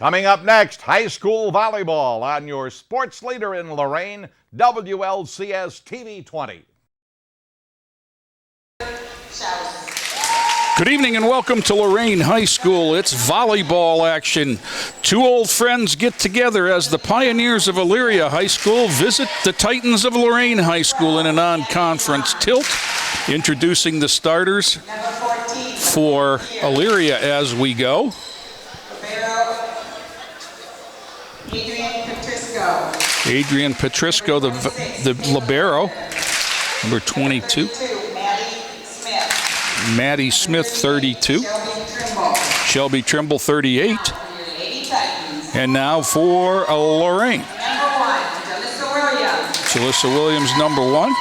Coming up next, high school volleyball on your sports leader in Lorain, WLCS TV 20. Good evening and welcome to Lorain High School. It's volleyball action. Two old friends get together as the Pioneers of Elyria High School visit the Titans of Lorain High School in a non-conference tilt. Introducing the starters for Elyria as we go. Adrian Petrisco, the libero, number 22. Maddie Smith, 32. Shelby Trimble, 38. And now for Lorain. Jalissa Williams, number 1.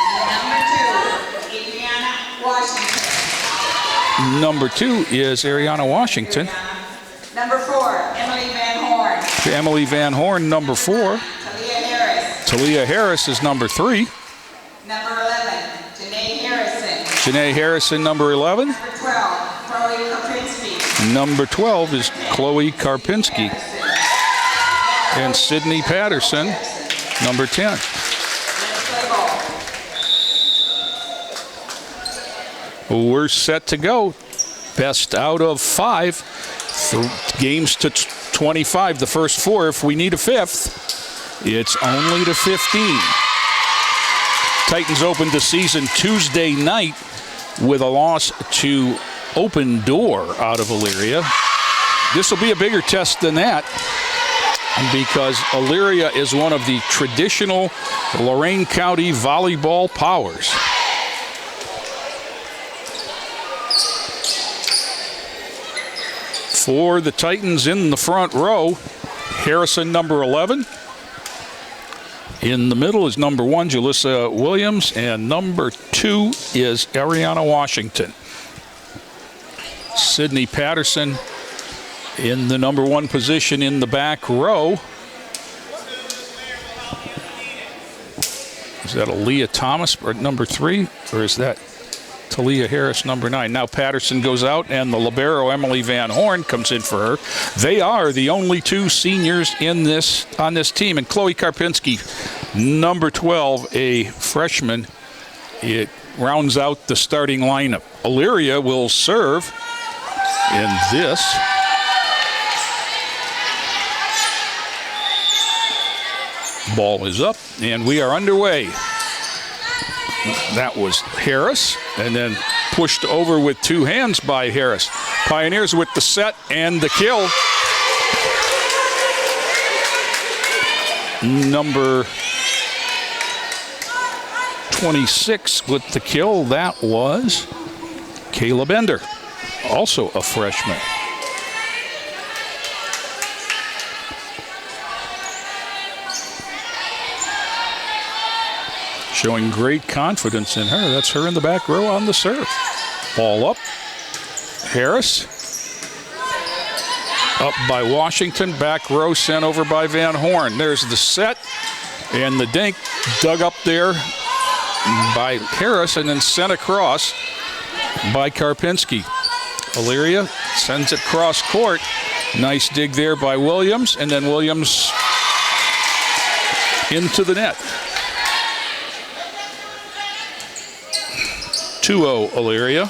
Number 2 is Ariana Washington. Number 4, Emily Van Horn. Emily Van Horn, number 4. Talia Harris is number 3. Number 11, Janae Harrison. Janae Harrison, number 11. Number 12, Chloe Kopinski. Number 12 is Chloe Karpinski. And Sydney Patterson, number 10. We're set to go. Best out of 5. Games to 25. The first 4. If we need a 5th, it's only to 15. Titans opened the season Tuesday night with a loss to Open Door out of Elyria. This will be a bigger test than that because Elyria is one of the traditional Lorain County volleyball powers. For the Titans in the front row, Harrison, number 11. In the middle is number 1, Jalissa Williams, and number 2 is Ariana Washington. Sydney Patterson in the number 1 position in the back row. Is that Aaliyah Thomas, or number 3, or is that Talia Harris, number 9? Now Patterson goes out, and the libero Emily Van Horn comes in for her. They are the only 2 seniors on this team, and Chloe Karpinski, number 12, a freshman. It rounds out the starting lineup. Elyria will serve in this. Ball is up, and we are underway. That was Harris, and then pushed over with 2 hands by Harris. Pioneers with the set and the kill. Number 26 with the kill, that was Kayla Bender, also a freshman. Showing great confidence in her. That's her in the back row on the serve. Ball up. Harris. Up by Washington. Back row sent over by Van Horn. There's the set. And the dink dug up there by Harris and then sent across by Karpinski. Elyria sends it cross court. Nice dig there by Williams. And then Williams into the net. 2-0 Elyria.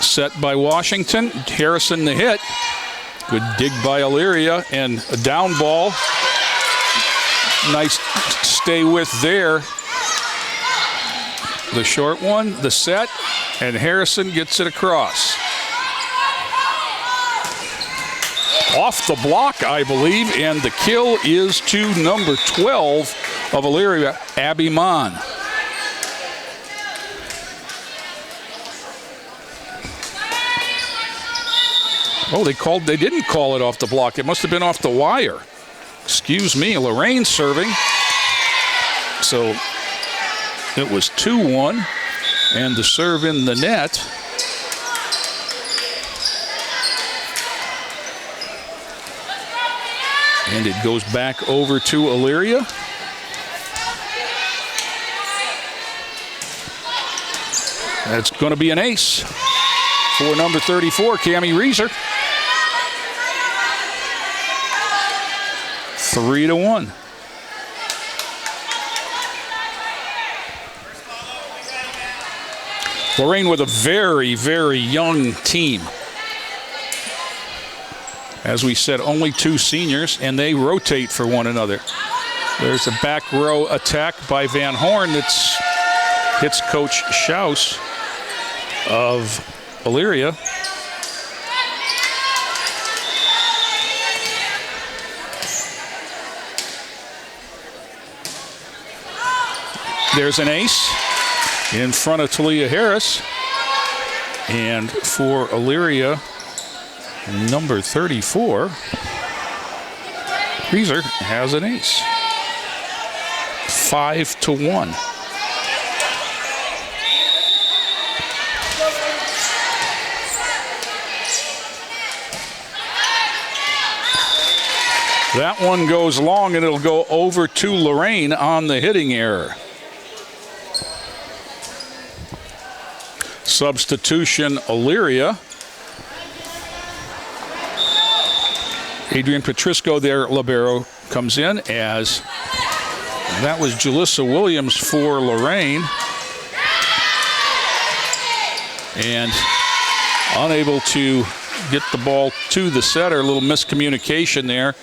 Set by Washington. Harrison the hit. Good dig by Elyria, and a down ball. Nice stay with there. The short one, the set, and Harrison gets it across. Off the block, I believe, and the kill is to number 12 of Elyria, Abby Mon. Oh, they didn't call it off the block. It must have been off the wire. Excuse me, Lorain serving. So it was 2-1, and the serve in the net. And it goes back over to Elyria. That's going to be an ace for number 34, Cammie Reeser. 3-1. Lorain with a very, very young team. As we said, only 2 seniors, and they rotate for one another. There's a back row attack by Van Horn that hits Coach Schaus of Elyria. There's an ace in front of Talia Harris. And for Elyria, number 34, Reeser has an ace. 5-1. That one goes long, and it'll go over to Lorain on the hitting error. Substitution, Elyria. Adrian Petrisco, their libero, comes in as that was Julissa Williams for Lorain. And unable to get the ball to the setter, a little miscommunication there.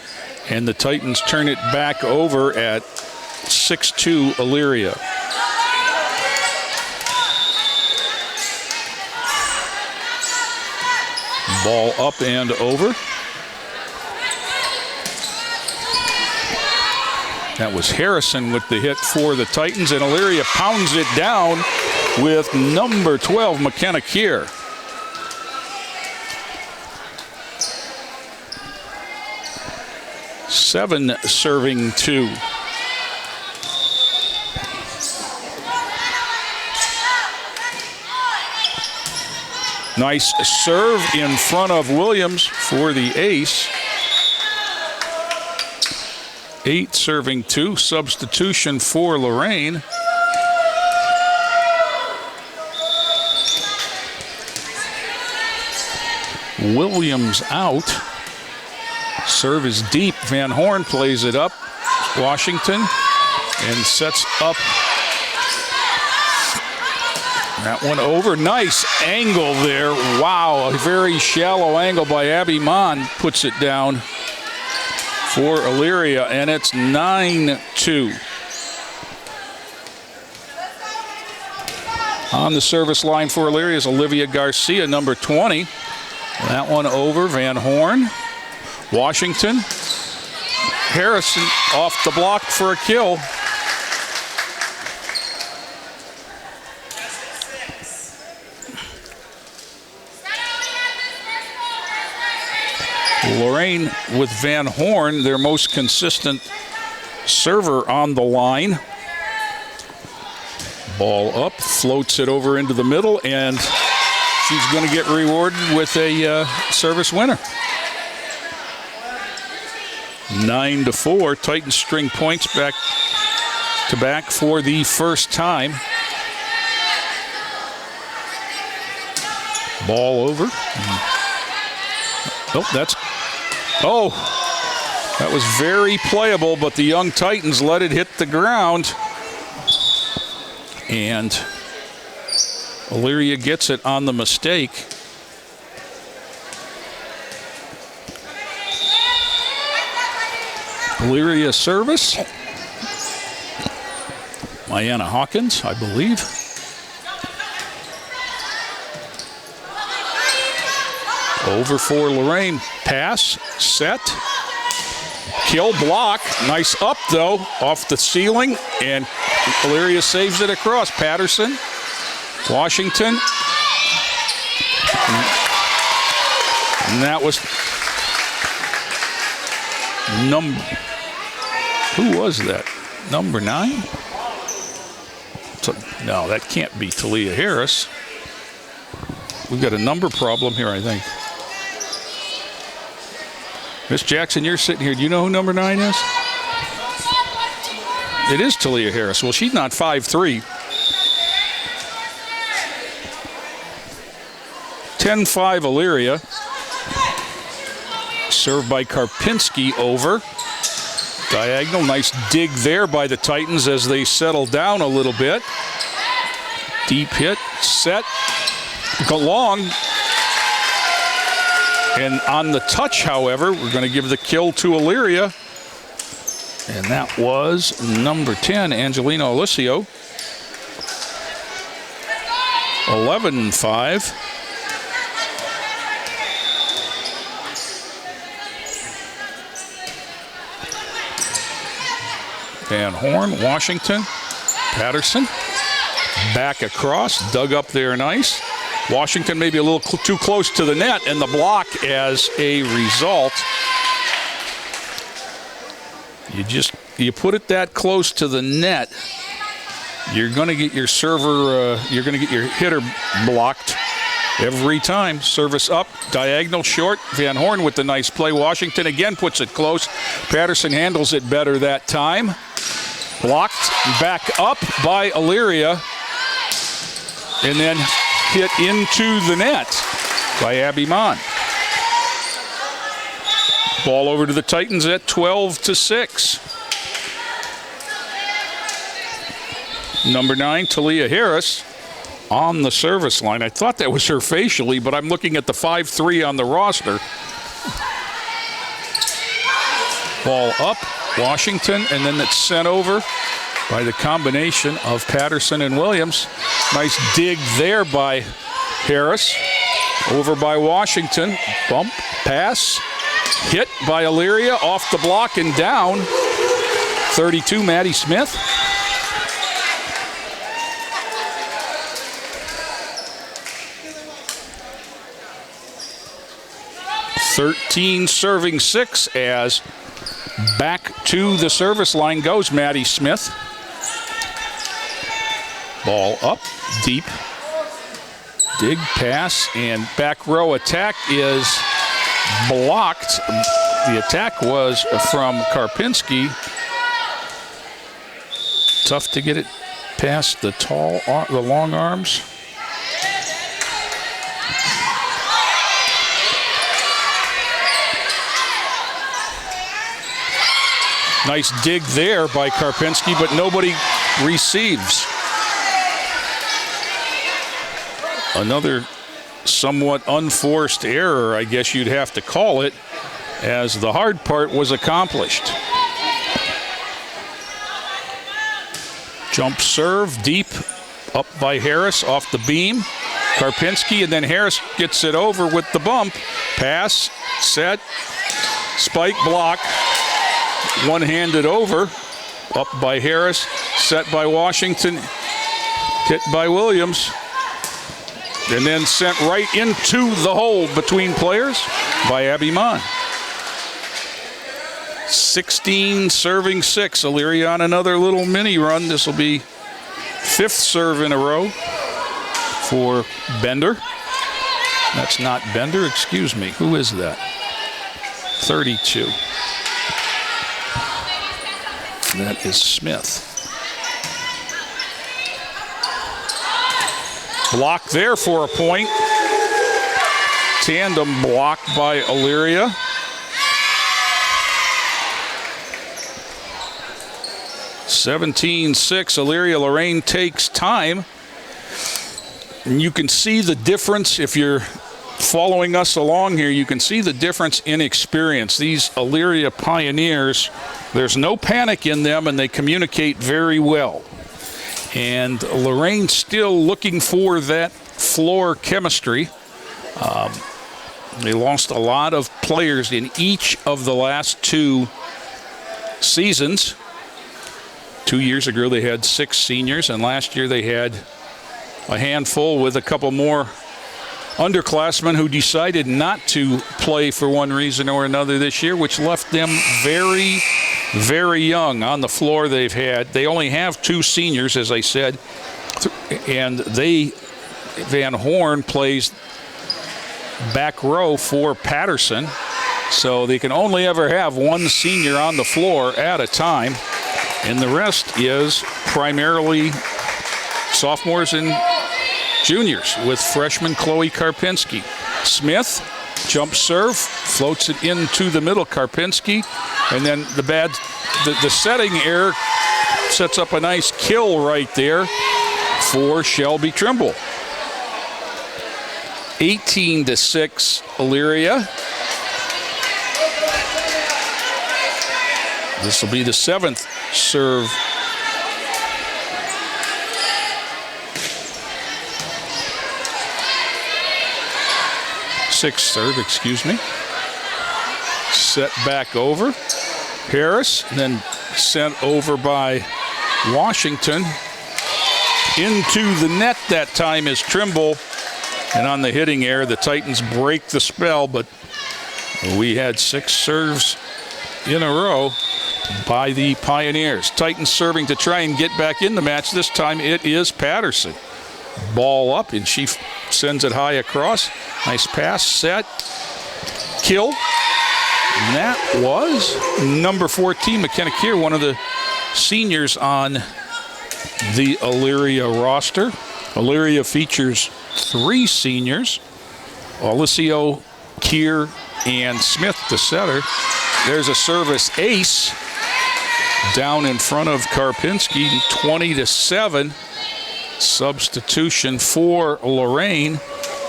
And the Titans turn it back over at 6-2 Elyria. Ball up and over. That was Harrison with the hit for the Titans, and Elyria pounds it down with number 12, McKenna Keir. Seven serving 2. Nice serve in front of Williams for the ace. 8 serving 2. Substitution for Lorain. Williams out. Serve is deep. Van Horn plays it up. Washington and sets up that one over. Nice angle there. Wow, a very shallow angle by Abby Mon puts it down for Elyria, and it's 9-2. On the service line for Elyria is Olivia Garcia, number 20. That one over. Van Horn. Washington. Harrison off the block for a kill. Lorain with Van Horn, their most consistent server on the line. Ball up, floats it over into the middle, and she's going to get rewarded with a service winner. 9-4. Titans string points back to back for the first time. Ball over. Oh, that was very playable, but the young Titans let it hit the ground. And Elyria gets it on the mistake. Elyria service. Mayanna Hawkins, I believe. Over for Lorain. Pass, set, kill, block. Nice up, though, off the ceiling. And Elyria saves it across. Patterson, Washington. And that was who was that? Number 9? No, that can't be Talia Harris. We've got a number problem here, I think. Miss Jackson, you're sitting here. Do you know who number 9 is? It is Talia Harris. Well, she's not 5'3". 10-5 Elyria. Served by Karpinski over. Diagonal, nice dig there by the Titans as they settle down a little bit. Deep hit, set, go long. And on the touch, however, we're going to give the kill to Elyria. And that was number 10, Angelina Alicio. 11-5. Van Horn, Washington, Patterson, back across, dug up there nice. Washington maybe a little too close to the net, and the block as a result. You put it that close to the net, you're going to get your server, you're going to get your hitter blocked every time. Service up, diagonal short. Van Horn with the nice play. Washington again puts it close. Patterson handles it better that time. Blocked, back up by Elyria, and then hit into the net by Abby Mon. Ball over to the Titans at 12-6. Number 9, Talia Harris on the service line. I thought that was her facially, but I'm looking at the 5'3" on the roster. Ball up, Washington, and then it's sent over by the combination of Patterson and Williams. Nice dig there by Harris. Over by Washington. Bump, pass, hit by Elyria, off the block and down. 32, Maddie Smith. Serving 6 as back to the service line goes Maddie Smith. Ball up, deep. Dig, pass, and back row attack is blocked. The attack was from Karpinski. Tough to get it past the the long arms. Nice dig there by Karpinski, but nobody receives. Another somewhat unforced error, I guess you'd have to call it, as the hard part was accomplished. Jump serve, deep, up by Harris, off the beam. Karpinski, and then Harris gets it over with the bump. Pass, set, spike block. One-handed over, up by Harris, set by Washington, hit by Williams, and then sent right into the hole between players by Abby Mon. 16 serving 6. Elyria on another little mini run. This will be 5th serve in a row for Bender. That's not Bender, excuse me. Who is that? 32. That is Smith. Block there for a point. Tandem blocked by Elyria. (17-6). Elyria Lorain takes time. And you can see the difference if you're following us along here. You can see the difference in experience. These Elyria Pioneers, there's no panic in them, and they communicate very well. And Lorain still looking for that floor chemistry. They lost a lot of players in each of the last 2 seasons. 2 years ago they had 6 seniors, and last year they had a handful with a couple more underclassmen who decided not to play for one reason or another this year, which left them very, very young on the floor. They only have 2 seniors, as I said, and Van Horn plays back row for Patterson, so they can only ever have 1 senior on the floor at a time, and the rest is primarily sophomores and juniors with freshman Chloe Karpinski. Smith, jump serve, floats it into the middle, Karpinski, and then the setting error sets up a nice kill right there for Shelby Trimble. 18-6, Elyria. This will be the 7th serve. Sixth serve, excuse me. Set back over. Harris, and then sent over by Washington. Into the net that time is Trimble. And on the hitting error, the Titans break the spell, but we had 6 serves in a row by the Pioneers. Titans serving to try and get back in the match. This time it is Patterson. Ball up, and she sends it high across. Nice pass, set, kill. And that was number 14, McKenna Keir, one of the seniors on the Elyria roster. Elyria features 3 seniors, Alicio, Keir, and Smith, the setter. There's a service ace down in front of Karpinski, 20-7. Substitution for Lorain.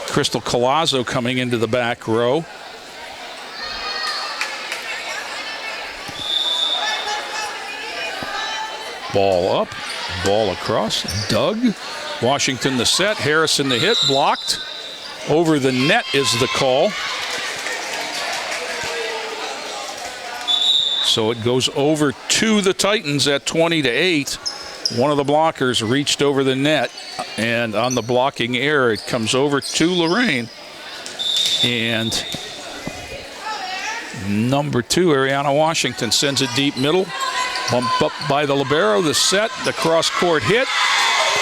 Crystal Collazo coming into the back row. Ball up, ball across, Doug. Washington the set, Harrison the hit, blocked. Over the net is the call. So it goes over to the Titans at 20-8. One of the blockers reached over the net, and on the blocking error, it comes over to Lorain. And number 2, Ariana Washington, sends it deep middle. Bumped up by the libero, the set, the cross-court hit.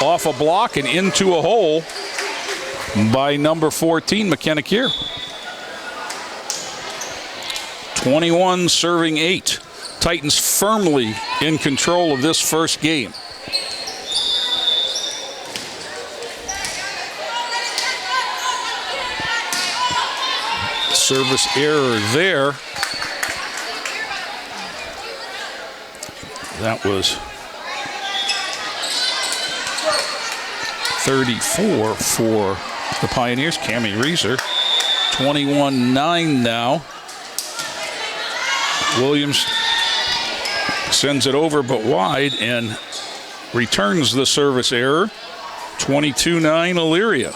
Off a block and into a hole by number 14, McKenna Keir. 21 serving 8. Titans firmly in control of this first game. Service error there. That was 34 for the Pioneers. Cammie Reeser. 21-9 now. Williams sends it over but wide and returns the service error. 22-9 Elyria.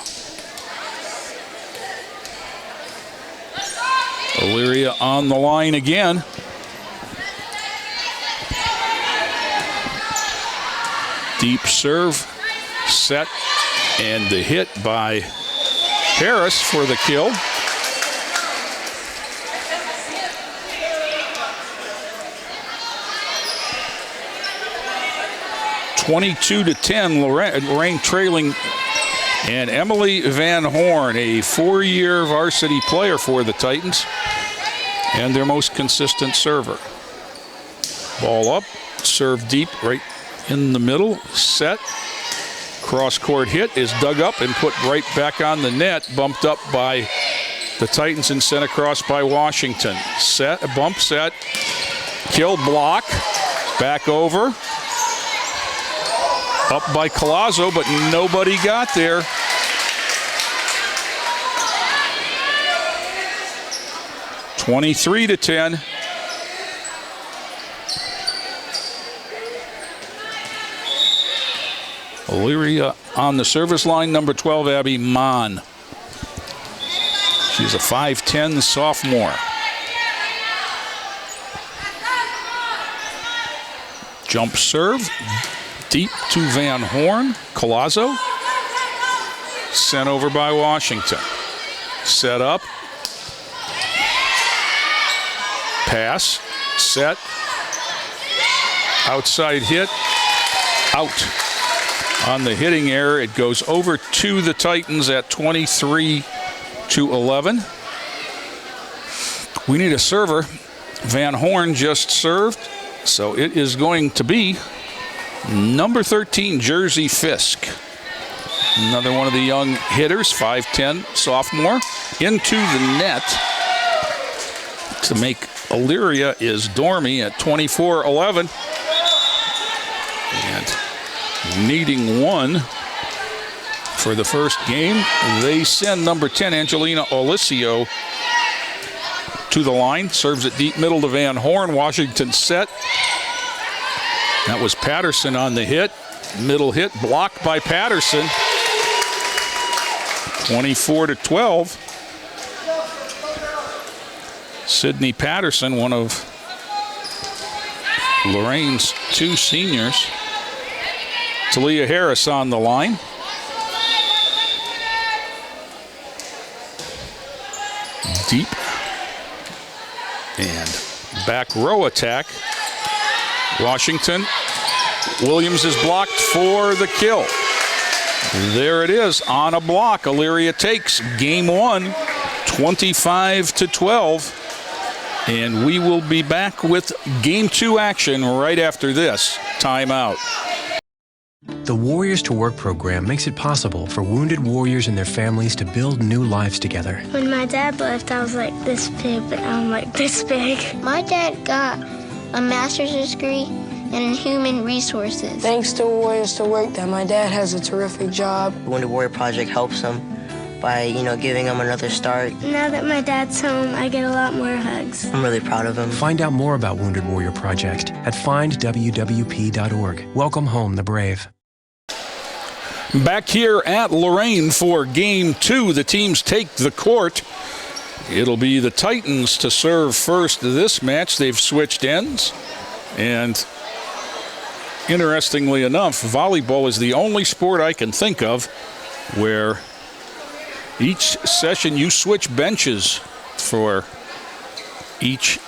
Elyria on the line again. Deep serve, set, and the hit by Harris for the kill. (22-10), Lorain trailing, and Emily Van Horn, a 4-year varsity player for the Titans, and their most consistent server. Ball up, serve deep, right in the middle, set. Cross-court hit is dug up and put right back on the net, bumped up by the Titans and sent across by Washington. Set, bump set, kill block, back over. Up by Collazo, but nobody got there. (23-10). Elyria on the service line, number 12, Abby Mon. She's a 5'10" sophomore. Jump serve. Deep to Van Horn. Collazo. Sent over by Washington. Set up. Pass. Set. Outside hit. Out. On the hitting error, it goes over to the Titans at 23-11. We need a server. Van Horn just served, so it is going to be number 13, Jersey Fisk. Another one of the young hitters, 5'10", sophomore, into the net to make Elyria is Dormy at 24-11. And needing one for the first game, they send number 10, Angelina Olicio, to the line. Serves it deep middle to Van Horn. Washington set. That was Patterson on the hit. Middle hit blocked by Patterson. 24-12. Sydney Patterson, one of Lorain's two seniors. Talia Harris on the line. Deep. And back row attack. Washington. Williams is blocked for the kill. There it is on a block. Elyria takes game one, 25-12. And we will be back with game two action right after this timeout. The Warriors to Work program makes it possible for wounded warriors and their families to build new lives together. When my dad left, I was like this big, but now I'm like this big. My dad got a master's degree in human resources. Thanks to Warriors to Work that my dad has a terrific job. The Wounded Warrior Project helps him by, giving him another start. Now that my dad's home, I get a lot more hugs. I'm really proud of him. Find out more about Wounded Warrior Project at findwwp.org. Welcome home the brave. Back here at Lorain for game two. The teams take the court. It'll be the Titans to serve first this match. They've switched ends. And interestingly enough, volleyball is the only sport I can think of where each session you switch benches for each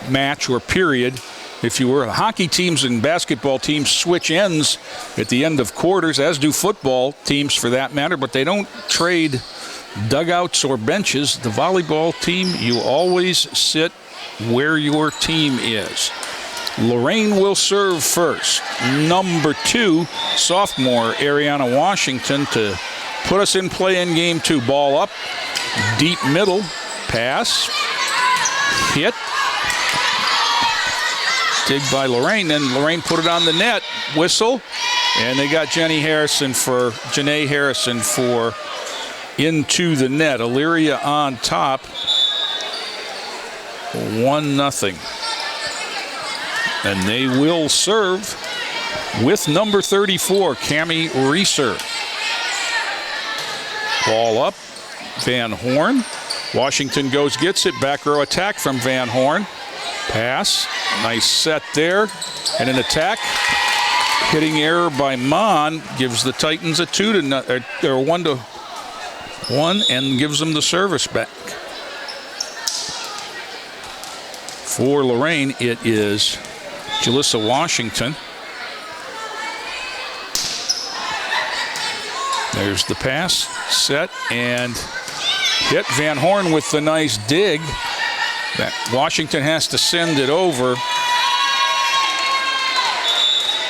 match or period. If you were, hockey teams and basketball teams switch ends at the end of quarters, as do football teams for that matter, but they don't trade dugouts or benches. The volleyball team, you always sit where your team is. Lorain will serve first. Number 2, sophomore Ariana Washington to put us in play in game 2. Ball up, deep middle, pass, hit. Dig by Lorain, then Lorain put it on the net, whistle, and they got Janae Harrison for into the net. Elyria on top, 1-0. And they will serve with number 34, Cami Reeser. Ball up, Van Horn. Washington gets it, back row attack from Van Horn. Pass, nice set there, and an attack. Hitting error by Mon gives the Titans a 1-1 and gives them the service back. For Lorain, it is Jalissa Washington. There's the pass, set, and hit. Van Horn with the nice dig. That Washington has to send it over.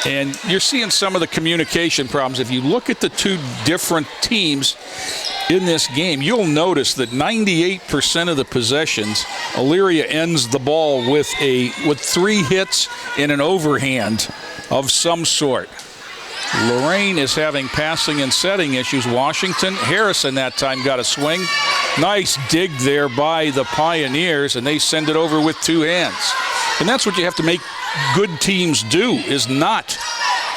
And you're seeing some of the communication problems. If you look at the two different teams in this game, you'll notice that 98% of the possessions, Elyria ends the ball with 3 hits and an overhand of some sort. Lorain is having passing and setting issues. Washington, Harrison that time got a swing. Nice dig there by the Pioneers, and they send it over with 2 hands. And that's what you have to make good teams do, is not.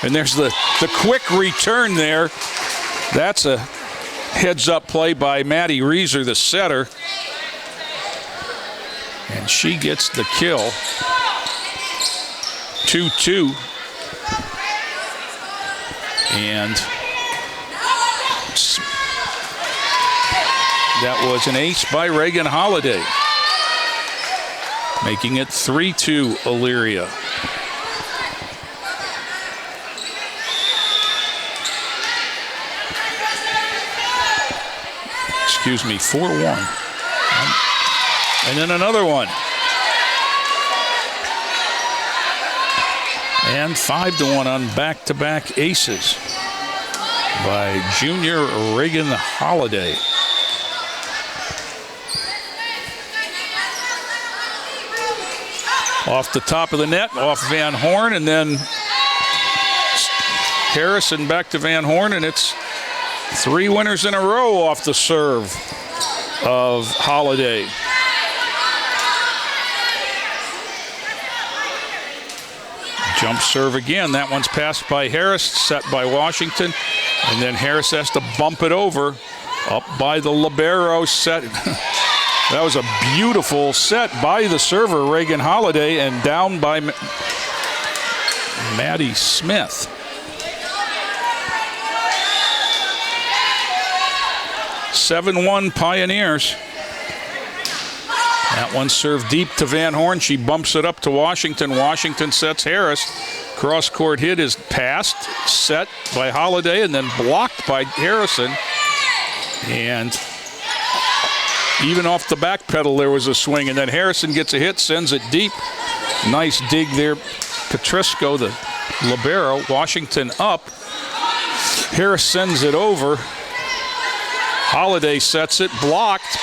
And there's the quick return there. That's a heads-up play by Maddie Reeser, the setter. And she gets the kill. 2-2. And that was an ace by Reagan Holiday, making it 3-2 Elyria. Excuse me, 4-1. And then another one. And 5-1 on back-to-back aces by junior Reagan Holiday. Off the top of the net, off Van Horn, and then Harrison back to Van Horn, and it's 3 winners in a row off the serve of Holiday. Jump serve again. That one's passed by Harris, set by Washington, and then Harris has to bump it over, up by the libero, set. That was a beautiful set by the server, Reagan Holiday, and down by Maddie Smith. 7-1 Pioneers. That one served deep to Van Horn. She bumps it up to Washington. Washington sets Harris. Cross-court hit is passed, set by Holiday, and then blocked by Harrison. And even off the back pedal, there was a swing. And then Harrison gets a hit, sends it deep. Nice dig there. Petrisco, the libero. Washington up. Harris sends it over. Holiday sets it, blocked.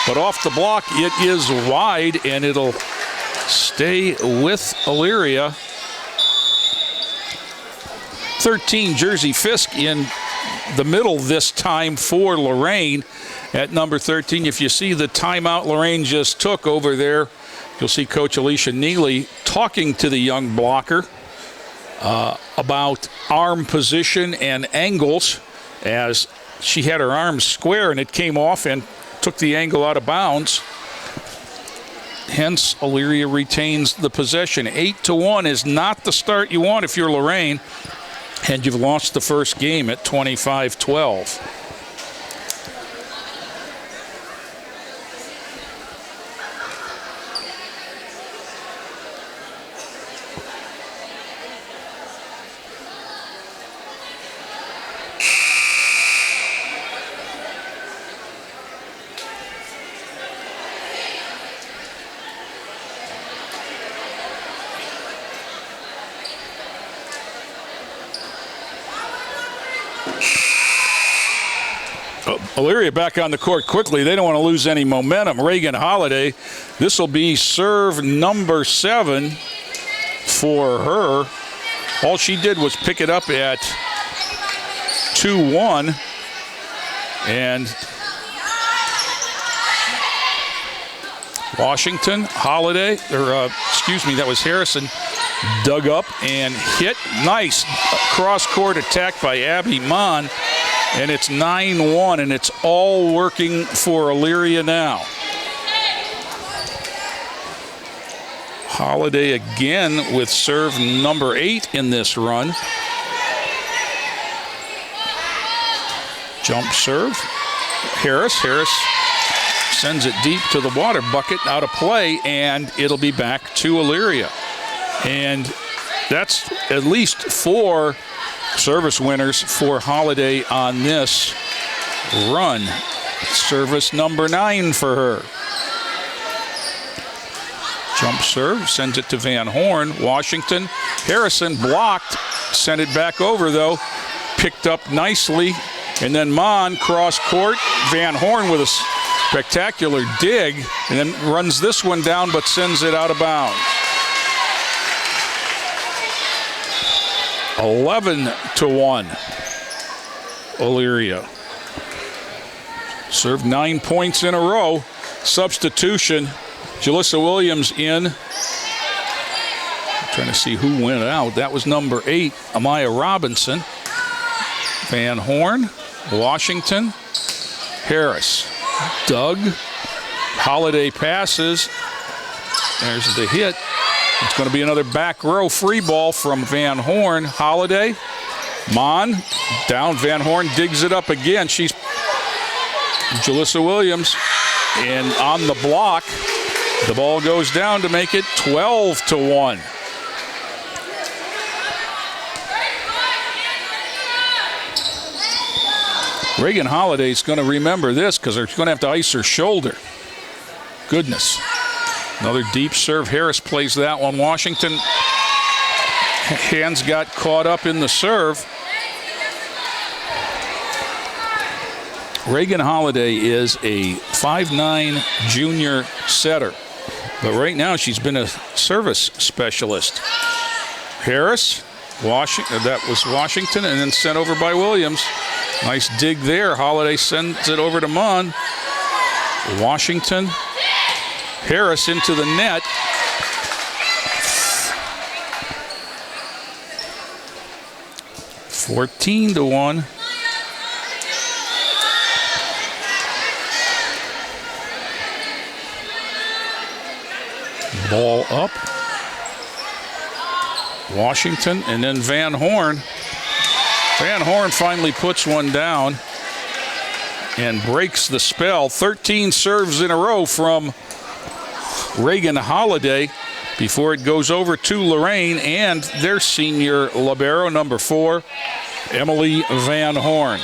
But off the block, it is wide, and it'll stay with Elyria. 13, Jersey Fisk in the middle this time for Lorain at number 13. If you see the timeout Lorain just took over there, you'll see Coach Alicia Neely talking to the young blocker about arm position and angles, as she had her arms square and it came off and took the angle out of bounds. Hence, Elyria retains the possession. 8-1 is not the start you want if you're Lorain, and you've lost the first game at 25-12. Elyria back on the court quickly. They don't want to lose any momentum. Reagan Holiday, this will be serve number 7 for her. All she did was pick it up at 2-1. And Washington, Holiday, that was Harrison, dug up and hit. Nice cross-court attack by Abby Mon. And it's 9-1, and it's all working for Elyria now. Holiday again with serve number 8 in this run. Jump serve. Harris sends it deep to the water bucket, out of play, and it'll be back to Elyria. And that's at least 4 service winners for Holiday on this run. Service number 9 for her. Jump serve, sends it to Van Horn. Washington, Harrison blocked, sent it back over though, picked up nicely, and then Mon cross court. Van Horn with a spectacular dig, and then runs this one down but sends it out of bounds. 11-1, Elyria. Served 9 points in a row. Substitution, Jalissa Williams in. I'm trying to see who went out. That was number 8, Amaya Robinson. Van Horn, Washington, Harris, Doug. Holiday passes. There's the hit. It's going to be another back row free ball from Van Horn. Holiday, Mon, down. Van Horn digs it up again. She's Jalissa Williams, and on the block, the ball goes down to make it 12-1. Reagan Holiday's going to remember this because they're going to have to ice her shoulder. Goodness. Another deep serve. Harris plays that one. Washington Hands got caught up in the serve. Reagan Holiday is a 5'9" junior setter, but right now she's been a service specialist. Harris, that was Washington, and then sent over by Williams. Nice dig there. Holiday sends it over to Mon. Washington, Harris into the net. (14-1). Ball up. Washington, and then Van Horn. Van Horn finally puts one down and breaks the spell. 13 serves in a row from Reagan Holiday before it goes over to Lorain and their senior libero, number 4, Emily Van Horn.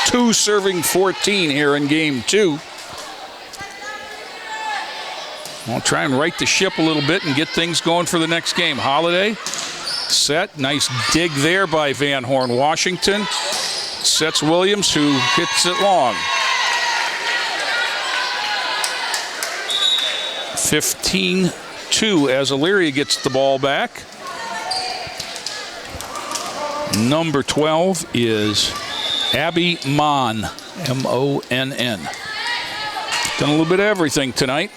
2 serving 14 here in game 2. I'll try and right the ship a little bit and get things going for the next game. Holiday, set. Nice dig there by Van Horn. Washington sets Williams, who hits it long. 15-2 as Elyria gets the ball back. Number 12 is Abby Mon, M-O-N-N. Done a little bit of everything tonight.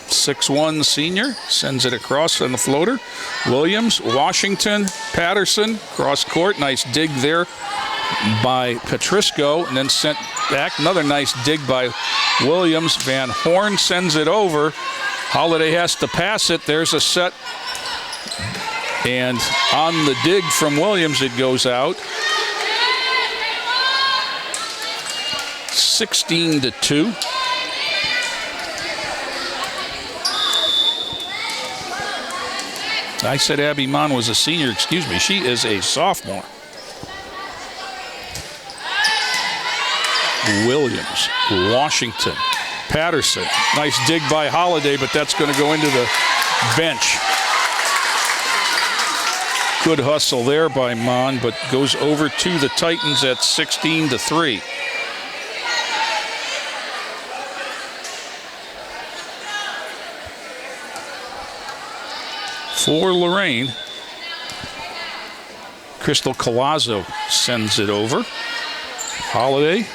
6'1" senior, sends it across on the floater. Williams, Washington, Patterson, cross court. Nice dig there by Petrisco, and then sent back. Another nice dig by Williams. Van Horn sends it over. Holiday has to pass it. There's a set. And on the dig from Williams, it goes out. 16-2. I said Abby Mon was a senior. Excuse me. She is a sophomore. Williams, Washington, Patterson. Nice dig by Holiday, but that's going to go into the bench. Good hustle there by Mon, but goes over to the Titans at 16-3. For Lorain, Crystal Colazzo sends it over. Holiday. And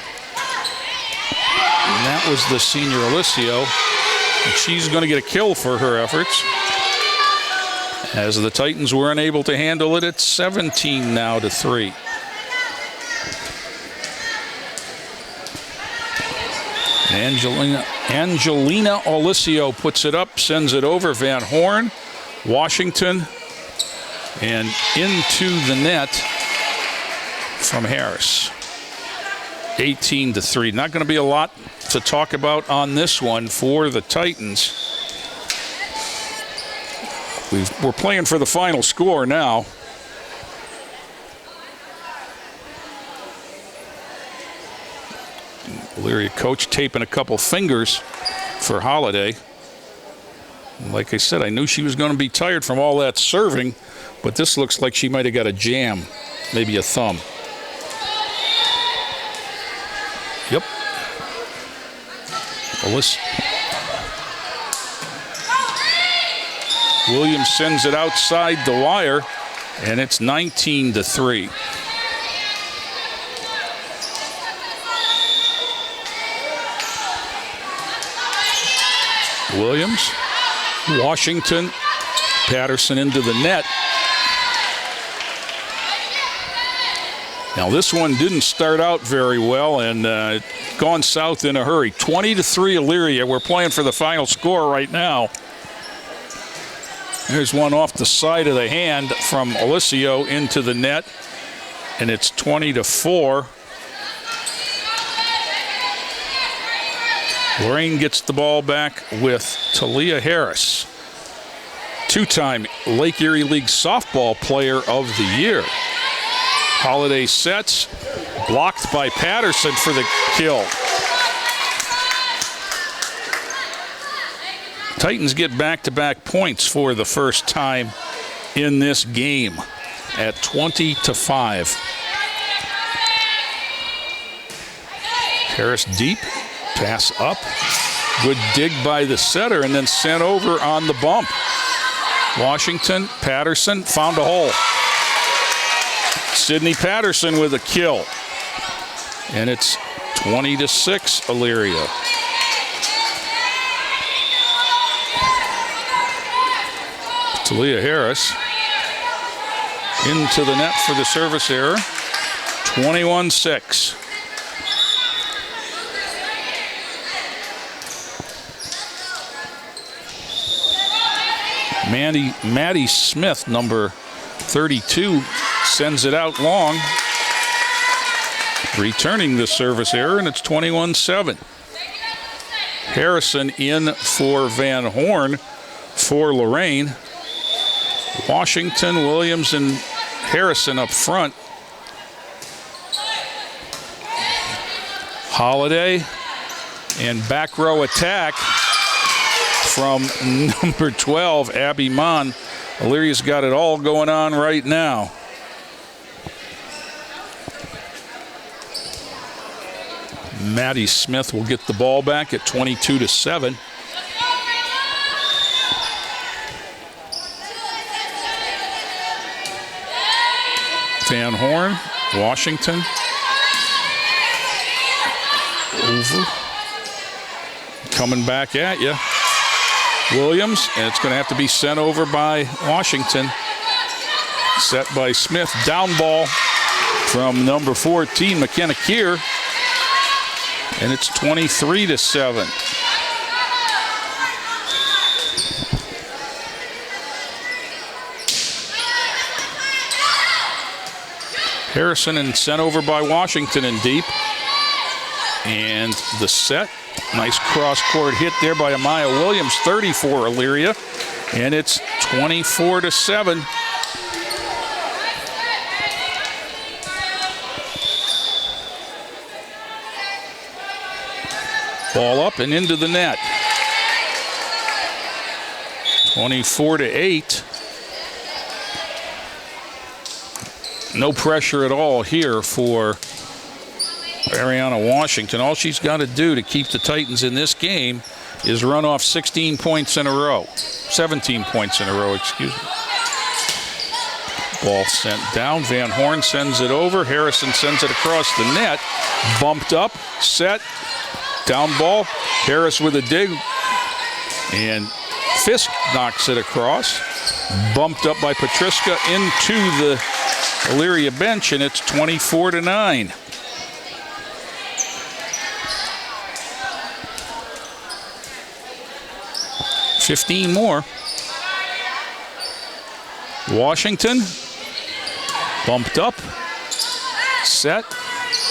that was the senior Elysia. And she's going to get a kill for her efforts. As the Titans were unable to handle it, it's 17-3. Angelina Elysia puts it up, sends it over. Van Horn. Washington, and into the net from Harris. 18-3. Not going to be a lot to talk about on this one for the Titans. We're playing for the final score now. Elyria coach taping a couple fingers for Holiday. Like I said, I knew she was going to be tired from all that serving, but this looks like she might have got a jam, maybe a thumb. Yep. Williams sends it outside the wire, and it's 19-3. Williams. Washington, Patterson into the net. Now this one didn't start out very well and gone south in a hurry. 20-3 Elyria. We're playing for the final score right now. There's one off the side of the hand from Elysia into the net, and it's 20-4. Lorain gets the ball back with Talia Harris, 2-time Lake Erie League Softball Player of the Year. Holiday sets, blocked by Patterson for the kill. Titans get back-to-back points for the first time in this game. at 20-5. Harris deep, pass up. Good dig by the setter and then sent over on the bump. Washington, Patterson found a hole. Sydney Patterson with a kill. And it's 20-6, Elyria. Talia Harris into the net for the service error. 21-6. Maddie Smith, number 32, sends it out long. Returning the service error, and it's 21-7. Harrison in for Van Horn for Lorain. Washington, Williams, and Harrison up front. Holiday and back row attack from number 12, Abby Mon. Illyria's got it all going on right now. Maddie Smith will get the ball back at 22-7. Van Horn, Washington. Over. Coming back at you. Williams, and it's going to have to be sent over by Washington. Set by Smith. Down ball from number 14, McKenna Keir. And it's 23-7. Harrison and sent over by Washington in deep. And the set. Nice cross-court hit there by Amaya Williams, 30 for Elyria. And it's 24-7. Ball up and into the net. 24-8. No pressure at all here for Ariana Washington. All she's got to do to keep the Titans in this game is run off 16 points in a row. 17 points in a row, excuse me. Ball sent down. Van Horn sends it over. Harrison sends it across the net. Bumped up, set, down ball. Harris with a dig. And Fisk knocks it across. Bumped up by Petriska into the Elyria bench, and it's 24-9. $15 more. Washington bumped up, set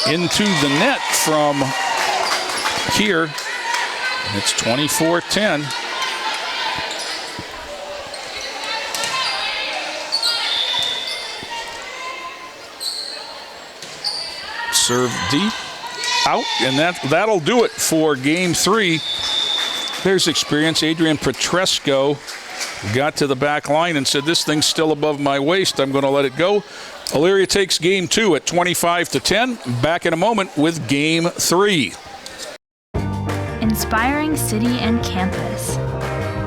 into the net from here. It's 24-10. Serve deep, out, and that'll do it for game 3. There's experience. Adrian Petresco got to the back line and said, this thing's still above my waist. I'm going to let it go. Elyria takes game 2 at 25-10. Back in a moment with game 3. Inspiring city and campus.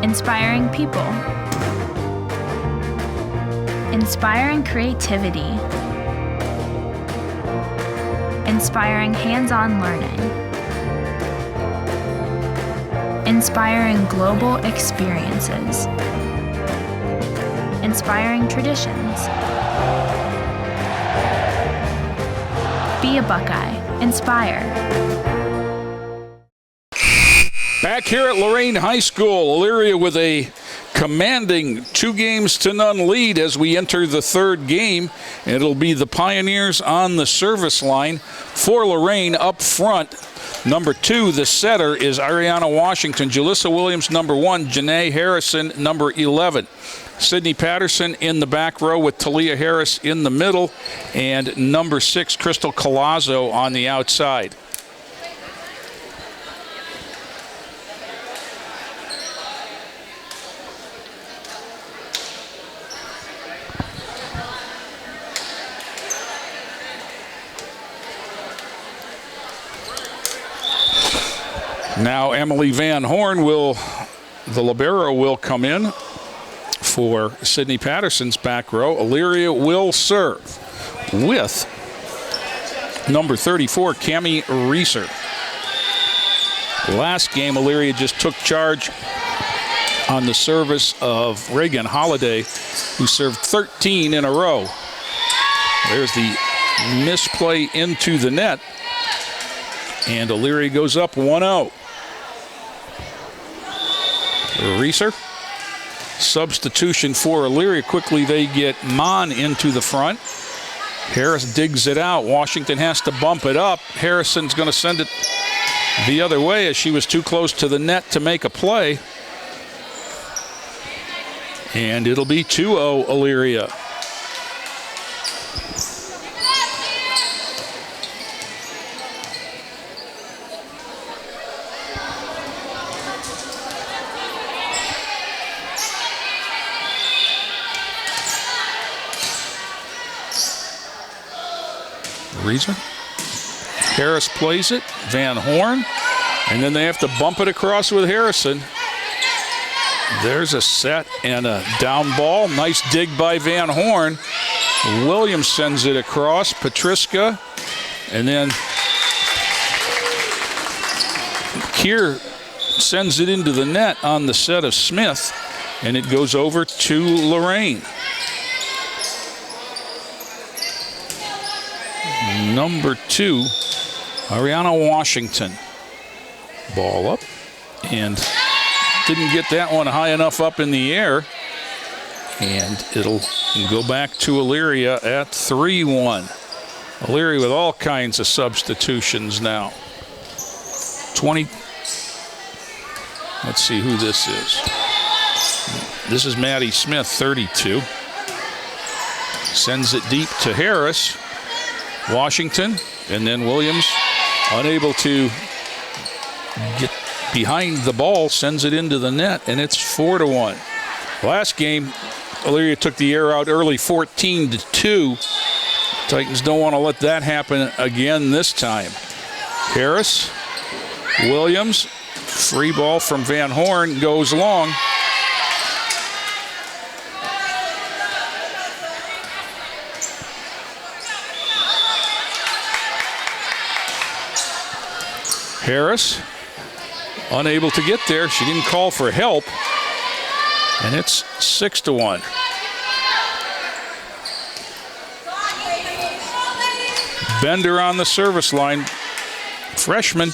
Inspiring people. Inspiring creativity. Inspiring hands-on learning. Inspiring global experiences. Inspiring traditions. Be a Buckeye. Inspire. Back here at Lorain High School, Elyria with a commanding 2-0 lead as we enter the third game. It'll be the Pioneers on the service line. For Lorain up front, number 2, the setter, is Ariana Washington. Julissa Williams, number 1. Janae Harrison, number 11. Sydney Patterson in the back row with Talia Harris in the middle. And number 6, Crystal Colazzo on the outside. Now Emily Van Horn the libero will come in for Sydney Patterson's back row. Elyria will serve with number 34, Cammie Reeser. Last game, Elyria just took charge on the service of Reagan Holiday, who served 13 in a row. There's the misplay into the net, and Elyria goes up 1-0. Reeser, substitution for Elyria. Quickly they get Mon into the front. Harris digs it out. Washington has to bump it up. Harrison's going to send it the other way as she was too close to the net to make a play. And it'll be 2-0 Elyria. Reason. Harris plays it. Van Horn. And then they have to bump it across with Harrison. There's a set and a down ball. Nice dig by Van Horn. Williams sends it across. Patriska. And then Keir sends it into the net on the set of Smith. And it goes over to Lorain. Number 2, Ariana Washington. Ball up, and didn't get that one high enough up in the air. And it'll go back to Elyria at 3-1. Elyria with all kinds of substitutions now. 20. Let's see who this is. This is Maddie Smith, 32. Sends it deep to Harris. Washington, and then Williams, unable to get behind the ball, sends it into the net, and it's 4-1. Last game, Elyria took the air out early, 14-2. Titans don't want to let that happen again this time. Harris, Williams, free ball from Van Horn, goes long. Harris, unable to get there. She didn't call for help. And it's 6-1. Bender on the service line. Freshman.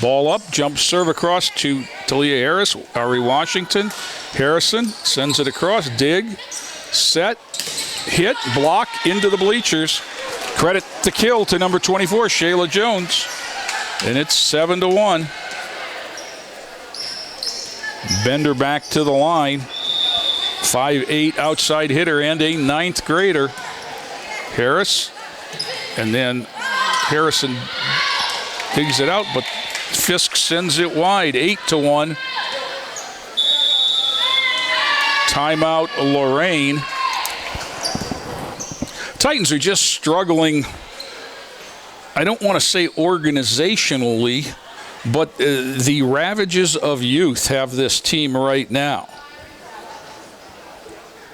Ball up, jump serve across to Talia Harris. Ari Washington. Harrison sends it across. Dig. Set. Hit. Block into the bleachers. Credit the kill to number 24, Shayla Jones. And it's 7-1. Bender back to the line. 5'8" outside hitter and a 9th grader. Harris. And then Harrison digs it out, but Fisk sends it wide. 8-1. Timeout Lorain. Titans are just struggling. I don't want to say organizationally, but the ravages of youth have this team right now.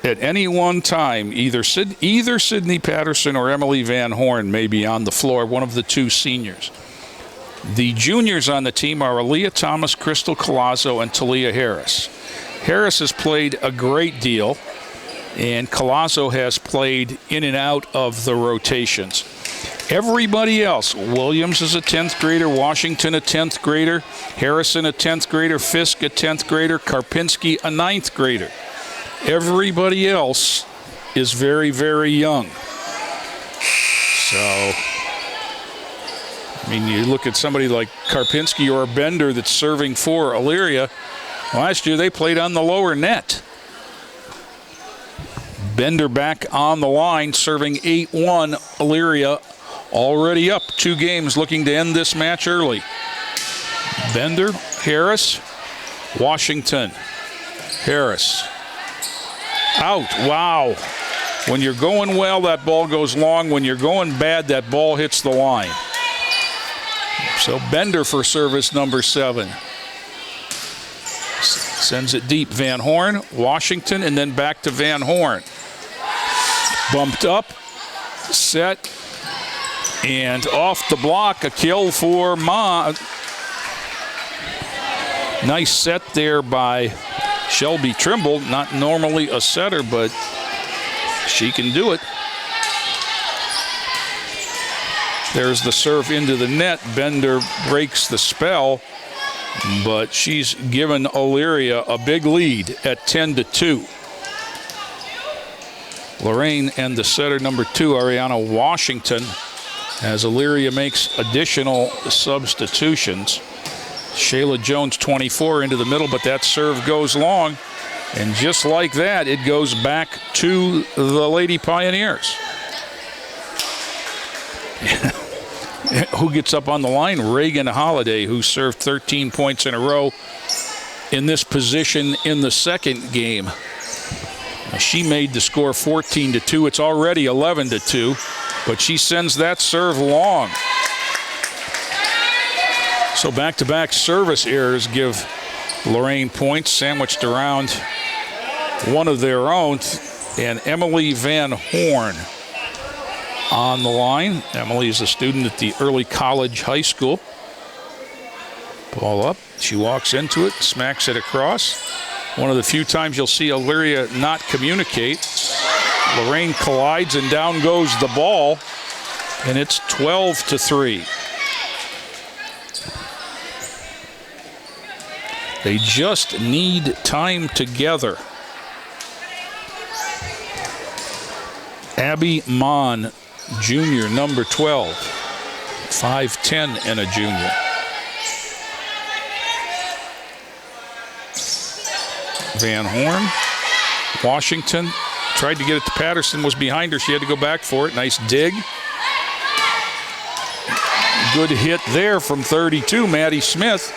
At any one time, either Sydney Patterson or Emily Van Horn may be on the floor, one of the two seniors. The juniors on the team are Aaliyah Thomas, Crystal Collazo, and Talia Harris. Harris has played a great deal, and Collazo has played in and out of the rotations. Everybody else, Williams is a 10th grader, Washington a 10th grader, Harrison a 10th grader, Fisk a 10th grader, Karpinski a 9th grader. Everybody else is very, very young. So, I mean, you look at somebody like Karpinski or Bender that's serving for Elyria. Last year they played on the lower net. Bender back on the line, serving 8-1. Elyria already up 2 games, looking to end this match early. Bender, Harris, Washington, Harris. Out. Wow. When you're going well, that ball goes long. When you're going bad, that ball hits the line. So Bender for service number 7. Sends it deep. Van Horn, Washington, and then back to Van Horn. Bumped up, set, and off the block. A kill for Ma. Nice set there by Shelby Trimble. Not normally a setter, but she can do it. There's the serve into the net. Bender breaks the spell, but she's given Elyria a big lead at 10-2. Lorain and the setter number 2, Ariana Washington, as Elyria makes additional substitutions. Shayla Jones, 24, into the middle, but that serve goes long. And just like that, it goes back to the Lady Pioneers. Who gets up on the line? Reagan Holiday, who served 13 points in a row in this position in the second game. She made the score 14-2. It's already 11-2, but she sends that serve long. So back-to-back service errors give Lorain points, sandwiched around one of their own. And Emily Van Horn on the line. Emily is a student at the Early College High School. Ball up. She walks into it, smacks it across. One of the few times you'll see Elyria not communicate. Lorain collides and down goes the ball, and it's 12-3. They just need time together. Abby Mon, junior, number 12, 5'10", and a junior. Van Horn, Washington, tried to get it to Patterson, was behind her. She had to go back for it. Nice dig. Good hit there from 32, Maddie Smith.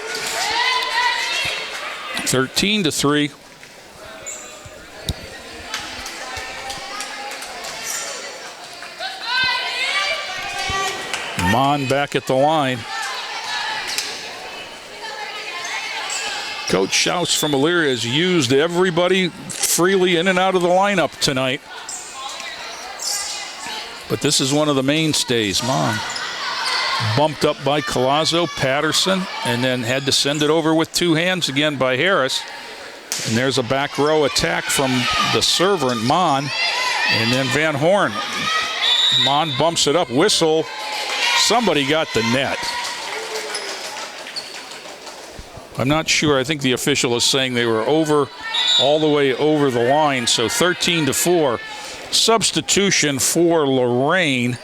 13-3. Mon back at the line. Coach Schaus from Elyria has used everybody freely in and out of the lineup tonight. But this is one of the mainstays. Mon bumped up by Collazo, Patterson, and then had to send it over with two hands again by Harris. And there's a back row attack from the server and Mon. And then Van Horn. Mon bumps it up, whistle. Somebody got the net. I'm not sure. I think the official is saying they were over, all the way over the line. So 13-4. Substitution for Lorain.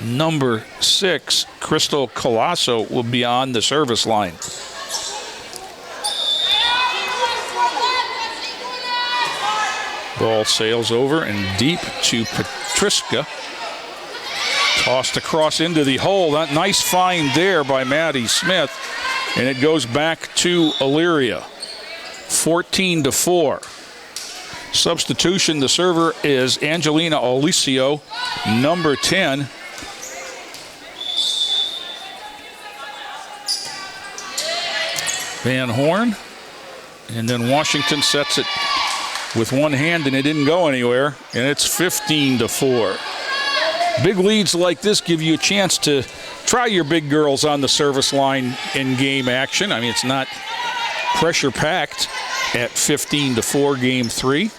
Number 6, Crystal Colasso, will be on the service line. Ball sails over and deep to Patriska. Tossed across into the hole. That nice find there by Maddie Smith. And it goes back to Elyria. 14-4. Substitution, the server is Angelina Olicio, number 10. Van Horn. And then Washington sets it with one hand, and it didn't go anywhere. And it's 15-4. Big leads like this give you a chance to try your big girls on the service line in game action. I mean, it's not pressure-packed at 15-4, game 3.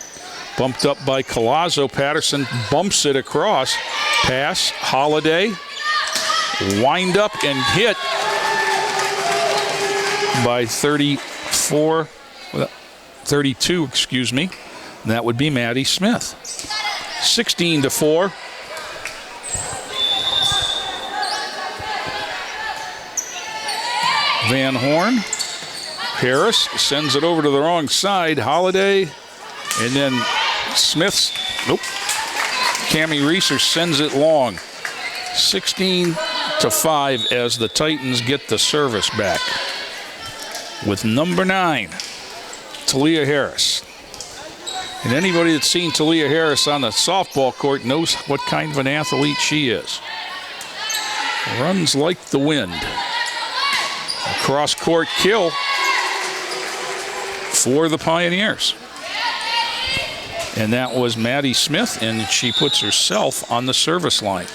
Bumped up by Collazo. Patterson bumps it across. Pass, Holiday. Wind up and hit by 32, excuse me. And that would be Maddie Smith. 16-4. Van Horn. Harris sends it over to the wrong side. Holiday. And then Smith's, Cammie Reeser sends it long. 16-5 as the Titans get the service back. With number 9, Talia Harris. And anybody that's seen Talia Harris on the softball court knows what kind of an athlete she is. runs like the wind. A cross-court kill for the Pioneers. And that was Maddie Smith, and she puts herself on the service line.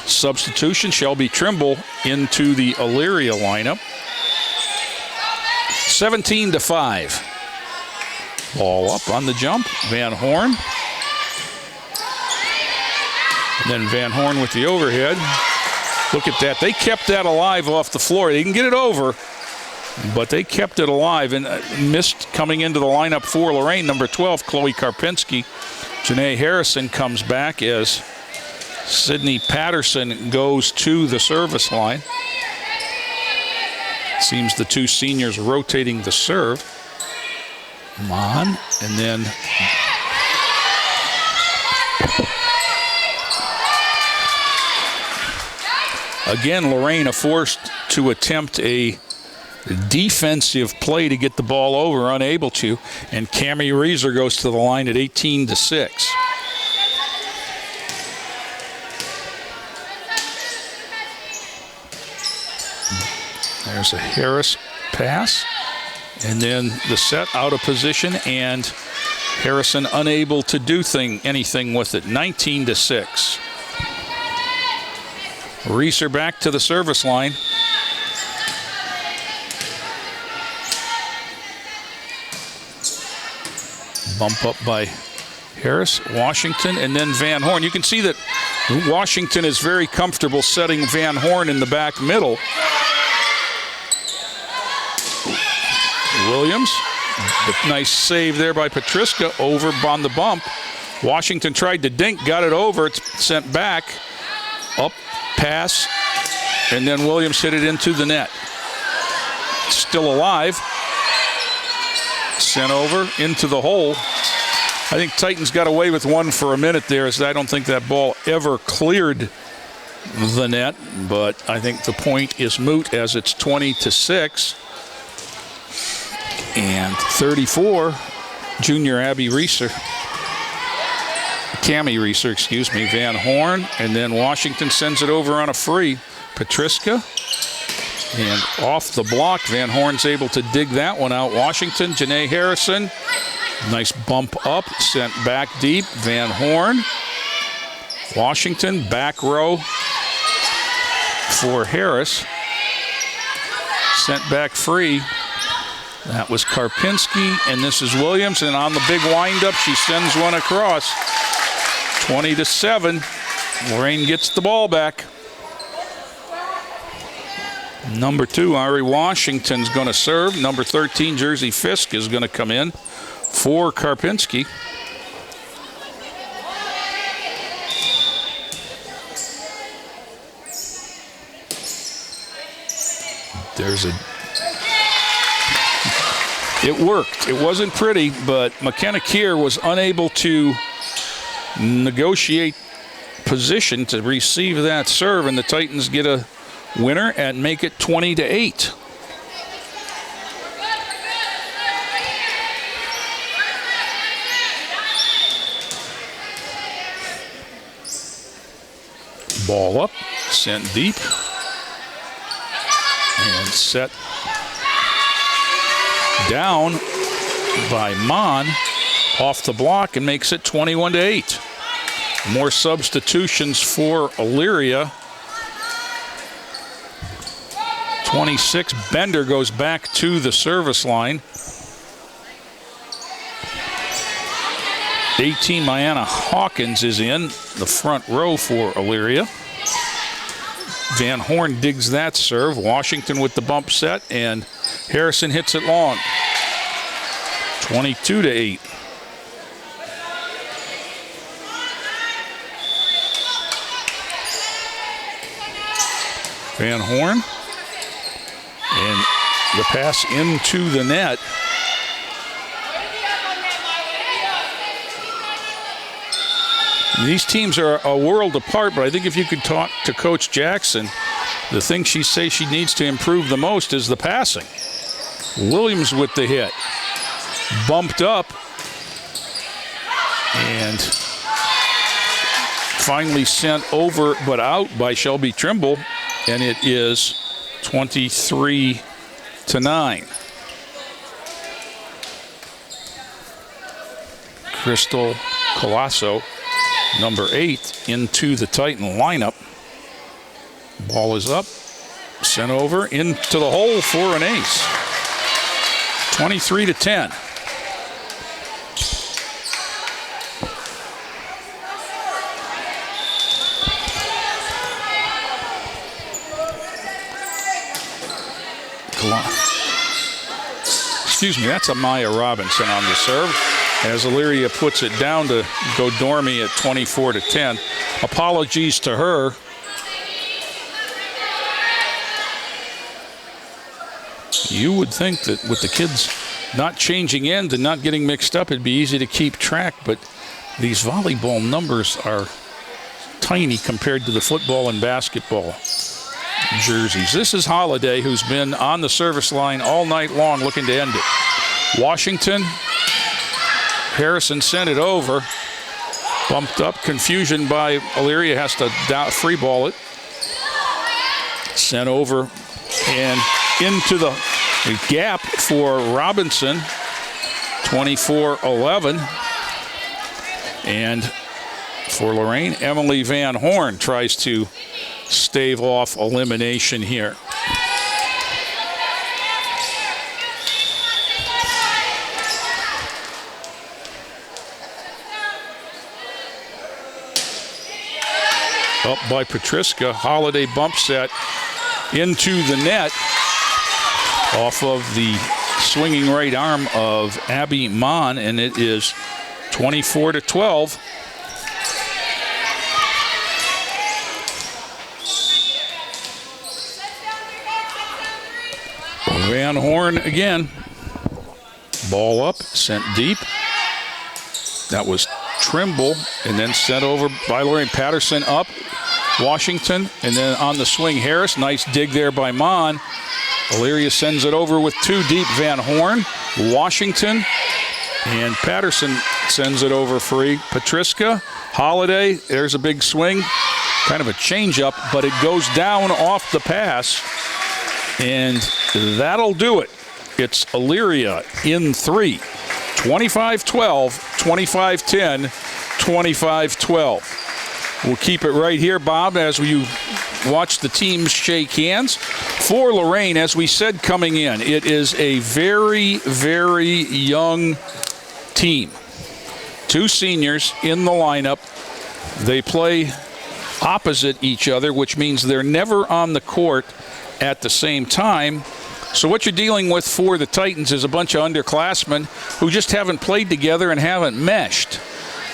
Substitution, Shelby Trimble into the Elyria lineup. 17-5. Ball up on the jump. Van Horn. And then Van Horn with the overhead. Look at that. They kept that alive off the floor. They didn't get it over, but they kept it alive and missed coming into the lineup for Lorain. Number 12, Chloe Karpinski. Janae Harrison comes back as Sydney Patterson goes to the service line. Seems the two seniors rotating the serve. Mon, and then again, Lorain forced to attempt a defensive play to get the ball over, unable to, and Cammie Reeser goes to the line at 18-6. There's a Harris pass, and then the set out of position, and Harrison unable to do anything with it. 19-6. Reeser back to the service line. Bump up by Harris, Washington, and then Van Horn. You can see that Washington is very comfortable setting Van Horn in the back middle. Williams, nice save there by Patriska over on the bump. Washington tried to dink, got it over, it's sent back, up, pass, and then Williams hit it into the net. Still alive, sent over into the hole. I think Titans got away with one for a minute there, as I don't think that ball ever cleared the net, but I think the point is moot as it's 20-6. And 34, junior Abby Reeser, Cammie Reeser, excuse me, Van Horn, and then Washington sends it over on a free. Patriska, and off the block, Van Horn's able to dig that one out. Washington, Janae Harrison, nice bump up, sent back deep. Van Horn, Washington, back row for Harris, sent back free. That was Karpinski, and this is Williams, and on the big windup, she sends one across. 20-7. Lorain gets the ball back. Number 2, Ari Washington's going to serve. Number 13, Jersey Fisk, is going to come in for Karpinski. It worked. It wasn't pretty, but McKenna Keir was unable to negotiate position to receive that serve, and the Titans get a winner and make it 20-8. Ball up, sent deep, and set down by Mon off the block and makes it 21-8. More substitutions for Elyria. 26, Bender goes back to the service line. 18, Mayanna Hawkins is in the front row for Elyria. Van Horn digs that serve. Washington with the bump set, and Harrison hits it long. 22-8. Van Horn, and the pass into the net. These teams are a world apart, but I think if you could talk to Coach Jackson, the thing she says she needs to improve the most is the passing. Williams with the hit. Bumped up. And finally sent over but out by Shelby Trimble. and it is 23-9. Crystal Colasso, number 8, into the Titan lineup. Ball is up, sent over into the hole for an ace. 23-10. Excuse me, that's Amaya Robinson on the serve, as Elyria puts it down to go Dormy at 24-10. Apologies to her. You would think that with the kids not changing ends and not getting mixed up, it'd be easy to keep track, but these volleyball numbers are tiny compared to the football and basketball jerseys. This is Holiday, who's been on the service line all night long looking to end it. Washington, Harrison sent it over. Bumped up, confusion by Elyria, has to free ball it. Sent over and into the gap for Robinson, 24-11. And for Lorain, Emily Van Horn tries to stave off elimination here. Up by Petriska. Holiday bump set into the net off of the swinging right arm of Abby Mon, and it is 24-12. Van Horn again. Ball up, sent deep. That was Trimble, and then sent over by Lorain. Patterson up, Washington, and then on the swing, Harris. Nice dig there by Mon. Elyria sends it over with 2 deep. Van Horn, Washington, and Patterson sends it over free. Petriska, Holiday, there's a big swing. Kind of a change-up, but it goes down off the pass, and that'll do it. It's Elyria in 3. 25-12, 25-10, 25-12. We'll keep it right here, Bob, as we watch the teams shake hands. For Lorain, as we said coming in, it is a very, very young team. 2 seniors in the lineup. They play opposite each other, which means they're never on the court at the same time. So what you're dealing with for the Titans is a bunch of underclassmen who just haven't played together and haven't meshed.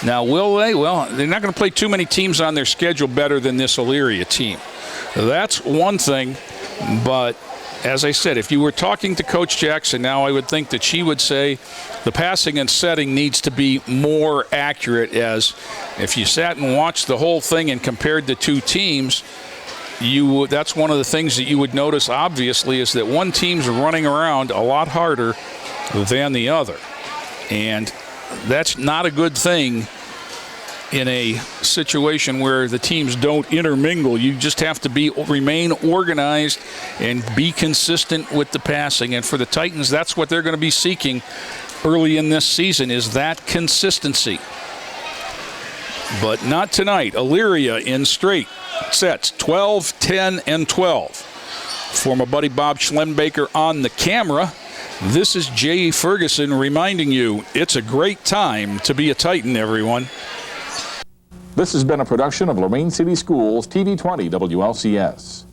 Now, will they? Well, they're not going to play too many teams on their schedule better than this Elyria team. That's one thing, but as I said, if you were talking to Coach Jackson now, I would think that she would say the passing and setting needs to be more accurate, as if you sat and watched the whole thing and compared the 2 teams, that's one of the things that you would notice, obviously, is that one team's running around a lot harder than the other. And that's not a good thing in a situation where the teams don't intermingle. You just have to remain organized and be consistent with the passing. And for the Titans, that's what they're going to be seeking early in this season, is that consistency. But not tonight. Elyria in straight sets, 12, 10, and 12. For my buddy Bob Schlembaker on the camera, this is Jay Ferguson reminding you it's a great time to be a Titan, everyone. This has been a production of Lorain City Schools TV 20 WLCS.